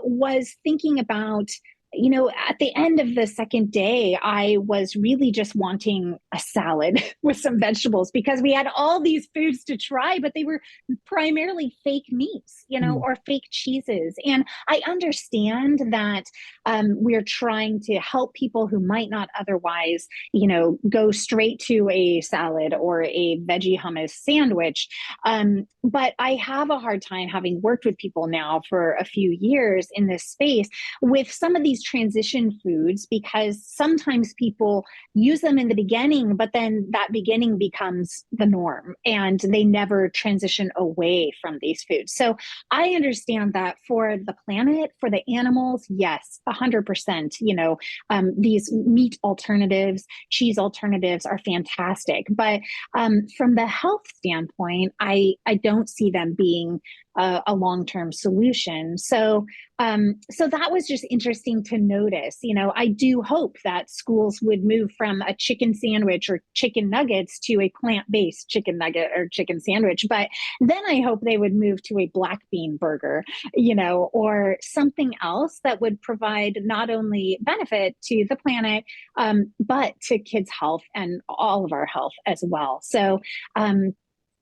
was thinking about, at the end of the second day, I was really just wanting a salad with some vegetables, because we had all these foods to try, but they were primarily fake meats, or fake cheeses. And I understand that we're trying to help people who might not otherwise, go straight to a salad or a veggie hummus sandwich. But I have a hard time, having worked with people now for a few years in this space, with some of these transition foods, because sometimes people use them in the beginning, but then that beginning becomes the norm and they never transition away from these foods. So I understand that for the planet, for the animals, yes, 100%, these meat alternatives, cheese alternatives are fantastic. But from the health standpoint, I don't see them being a long-term solution. So that was just interesting to notice. I do hope that schools would move from a chicken sandwich or chicken nuggets to a plant-based chicken nugget or chicken sandwich. But then I hope they would move to a black bean burger, or something else that would provide not only benefit to the planet, but to kids' health and all of our health as well. So,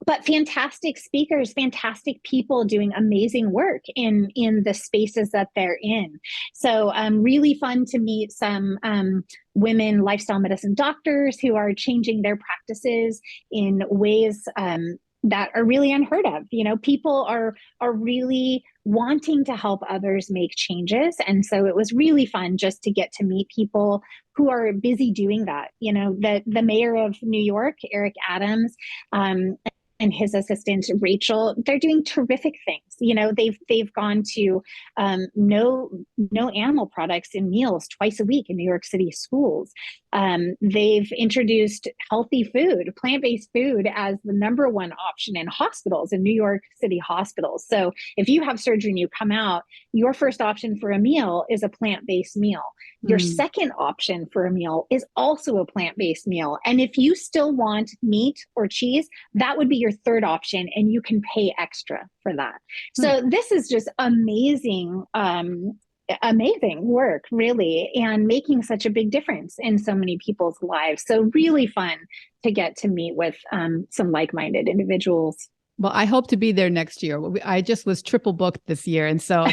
but fantastic speakers, fantastic people doing amazing work in the spaces that they're in. So really fun to meet some women lifestyle medicine doctors who are changing their practices in ways that are really unheard of. People are really wanting to help others make changes. And so it was really fun just to get to meet people who are busy doing that. The mayor of New York, Eric Adams, and his assistant Rachael, they're doing terrific things. They've gone to no animal products in meals twice a week in New York City schools. They've introduced healthy food, plant-based food, as the number one option in hospitals, in New York City hospitals. So if you have surgery and you come out, your first option for a meal is a plant-based meal. Your second option for a meal is also a plant-based meal. And if you still want meat or cheese, that would be your third option, and you can pay extra for that. So this is just amazing, amazing work, really, and making such a big difference in so many people's lives. So really fun to get to meet with some like-minded individuals. Well, I hope to be there next year. I just was triple booked this year. And so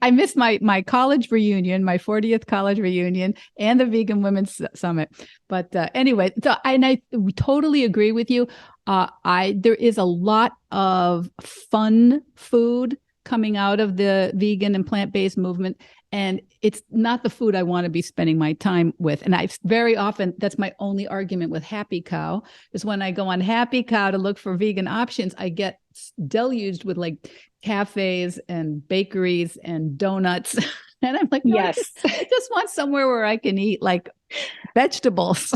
I missed my college reunion, my 40th college reunion, and the Vegan Women's Summit. But anyway, I totally agree with you. There is a lot of fun food coming out of the vegan and plant-based movement. And it's not the food I want to be spending my time with. And very often, that's my only argument with Happy Cow, is when I go on Happy Cow to look for vegan options, I get deluged with like cafes and bakeries and donuts. And I'm like, no, Yes. I just want somewhere where I can eat like vegetables.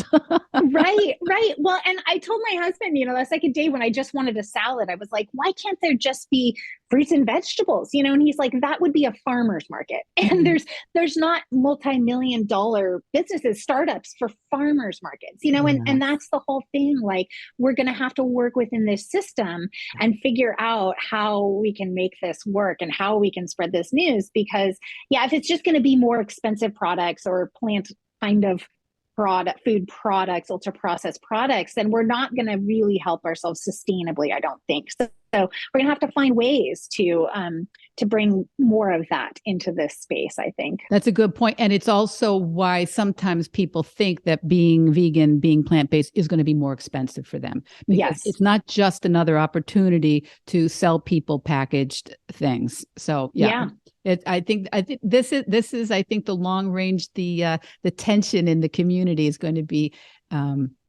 Right, right. Well, and I told my husband, the second day when I just wanted a salad, I was like, why can't there just be fruits and vegetables? And he's like, that would be a farmer's market. And there's not multi-million dollar businesses, startups for farmers markets, and that's the whole thing. Like, we're going to have to work within this system and figure out how we can make this work and how we can spread this news. Because if it's just going to be more expensive products or plant kind of food products, ultra processed products, then we're not going to really help ourselves sustainably, I don't think. So we're going to have to find ways to bring more of that into this space, I think. That's a good point. And it's also why sometimes people think that being vegan, being plant-based is going to be more expensive for them. Because it's not just another opportunity to sell people packaged things. So I think this is I think the long range, the tension in the community is going to be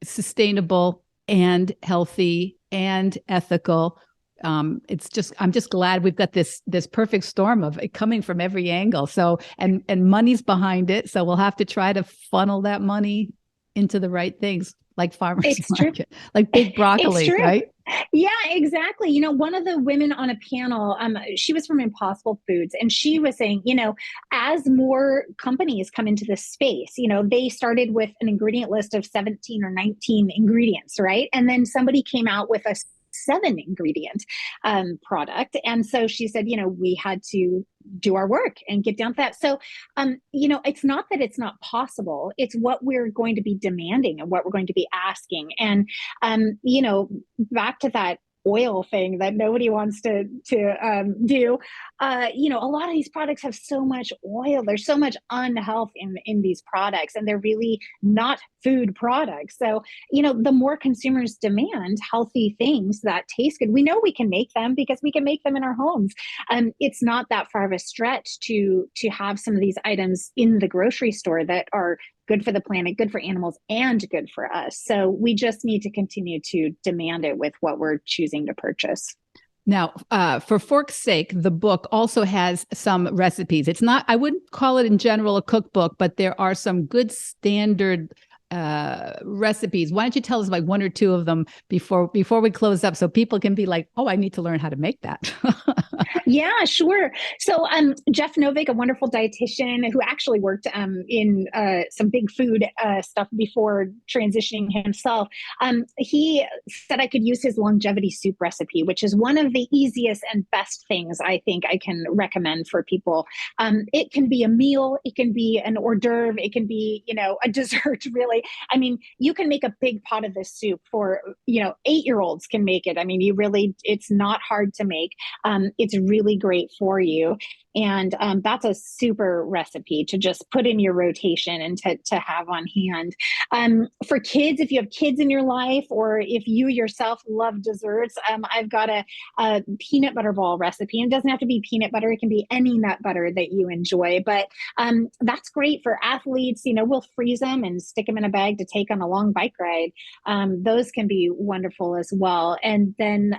sustainable and healthy and ethical. I'm just glad we've got this perfect storm of it coming from every angle. So and money's behind it. So we'll have to try to funnel that money into the right things, like farmers market, like big broccoli, right? Yeah, exactly. One of the women on a panel, she was from Impossible Foods, and she was saying, as more companies come into this space, they started with an ingredient list of 17 or 19 ingredients, right? And then somebody came out with a 7 ingredient product. And so she said, we had to do our work and get down to that. So, it's not that it's not possible. It's what we're going to be demanding and what we're going to be asking. And, back to that oil thing that nobody wants to do. A lot of these products have so much oil. There's so much unhealth in these products, and they're really not food products. So, the more consumers demand healthy things that taste good, we know we can make them because we can make them in our homes. It's not that far of a stretch to have some of these items in the grocery store that are good for the planet, good for animals, and good for us. So we just need to continue to demand it with what we're choosing to purchase. Now, for Fork's Sake, the book also has some recipes. It's not, I wouldn't call it in general a cookbook, but there are some good standard recipes. Why don't you tell us like 1 or 2 of them before we close up, so people can be like, oh, I need to learn how to make that. Yeah, sure. So Jeff Novick, a wonderful dietitian who actually worked in some big food stuff before transitioning himself, he said I could use his longevity soup recipe, which is one of the easiest and best things I think I can recommend for people. It can be a meal, it can be an hors d'oeuvre, it can be, a dessert, really. I mean, you can make a big pot of this soup for, 8-year-olds can make it. I mean, it's not hard to make. It's really great for you. And that's a super recipe to just put in your rotation and to have on hand. For kids, if you have kids in your life, or if you yourself love desserts, I've got a peanut butter ball recipe. And it doesn't have to be peanut butter. It can be any nut butter that you enjoy. But that's great for athletes. We'll freeze them and stick them in a bag to take on a long bike ride. Those can be wonderful as well. And then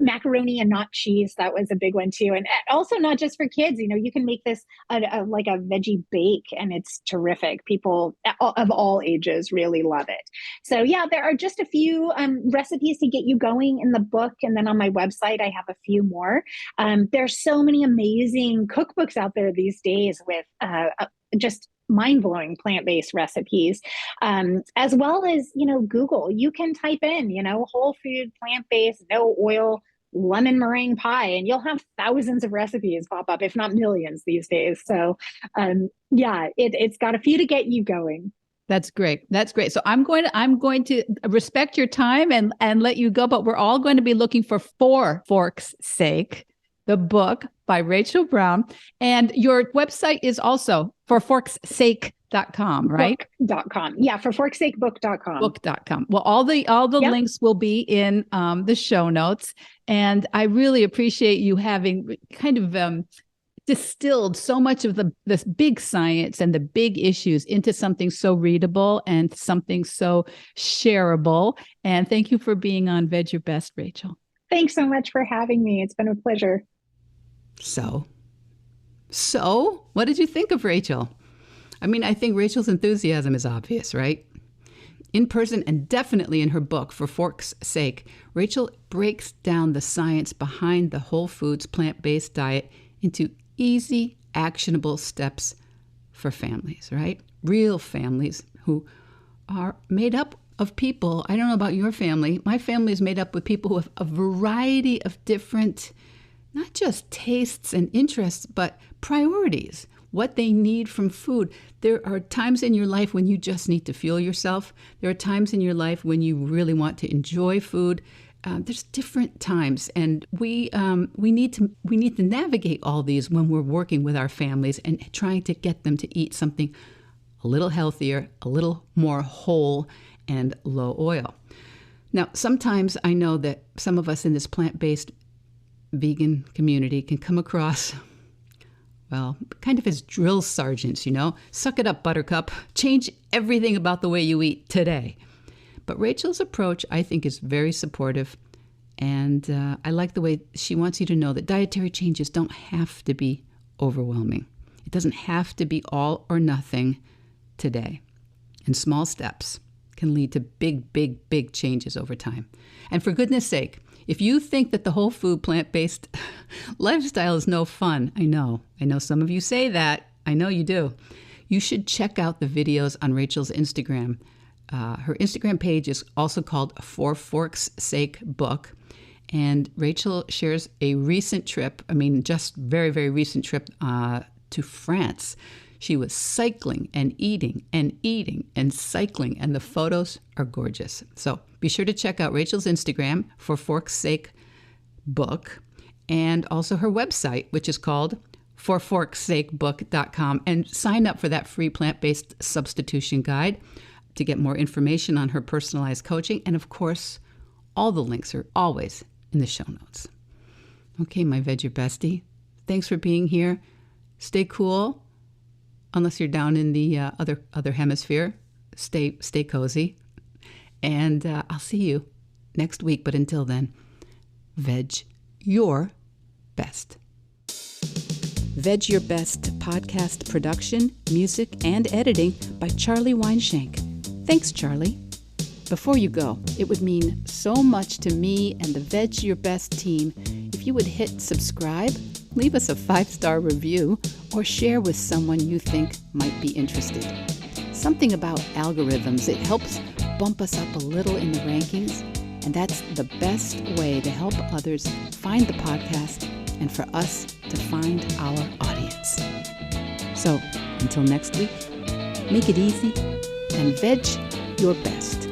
macaroni and not cheese, that was a big one too. And also not just for kids, you can make this like a veggie bake, and it's terrific. People of all ages really love it. So yeah, there are just a few recipes to get you going in the book, and then on my website I have a few more. There's so many amazing cookbooks out there these days with just mind-blowing plant-based recipes, as well as Google. You can type in whole food, plant-based, no oil lemon meringue pie, and you'll have thousands of recipes pop up, if not millions these days. So it's got a few to get you going. That's great. That's great. So I'm going to respect your time and let you go, but we're all going to be looking for Fork's Sake, the book by Rachael Brown. And your website is also forforksake.com, right? Book.com. Yeah, forforksakebook.com. Book.com. Well, all the links will be in the show notes. And I really appreciate you having kind of distilled so much of this big science and the big issues into something so readable and something so shareable. And thank you for being on Veg Your Best, Rachael. Thanks so much for having me. It's been a pleasure. So, what did you think of Rachael? I mean, I think Rachel's enthusiasm is obvious, right? In person and definitely in her book, For Fork's Sake, Rachael breaks down the science behind the whole foods plant-based diet into easy, actionable steps for families, right? Real families who are made up of people. I don't know about your family. My family is made up with people with a variety of different, not just tastes and interests, but priorities, what they need from food. There are times in your life when you just need to fuel yourself. There are times in your life when you really want to enjoy food. There's different times, and we need to navigate all these when we're working with our families and trying to get them to eat something a little healthier, a little more whole, and low oil. Now, sometimes I know that some of us in this plant-based vegan community can come across, well, kind of as drill sergeants, suck it up, buttercup, change everything about the way you eat today. But Rachel's approach, I think, is very supportive, and I like the way she wants you to know that dietary changes don't have to be overwhelming. It doesn't have to be all or nothing today. And small steps can lead to big, big, big changes over time. And for goodness sake, if you think that the whole food plant-based lifestyle is no fun, I know some of you say that. I know you do. You should check out the videos on Rachel's Instagram. Her Instagram page is also called For Fork's Sake Book. And Rachael shares a recent trip, just very, very recent trip to France. She was cycling and eating and cycling, and the photos are gorgeous. So be sure to check out Rachel's Instagram, For Fork's Sake Book, and also her website, which is called forforksakebook.com, and sign up for that free plant-based substitution guide to get more information on her personalized coaching. And of course, all the links are always in the show notes. Okay, my Veg Your Bestie, thanks for being here. Stay cool. Unless you're down in the other hemisphere, stay cozy. And I'll see you next week. But until then, veg your best. Veg Your Best podcast production, music, and editing by Charlie Weinshank. Thanks, Charlie. Before you go, it would mean so much to me and the Veg Your Best team if you would hit subscribe, leave us a 5-star review, or share with someone you think might be interested. Something about algorithms, it helps bump us up a little in the rankings, and that's the best way to help others find the podcast and for us to find our audience. So, until next week, make it easy and veg your best.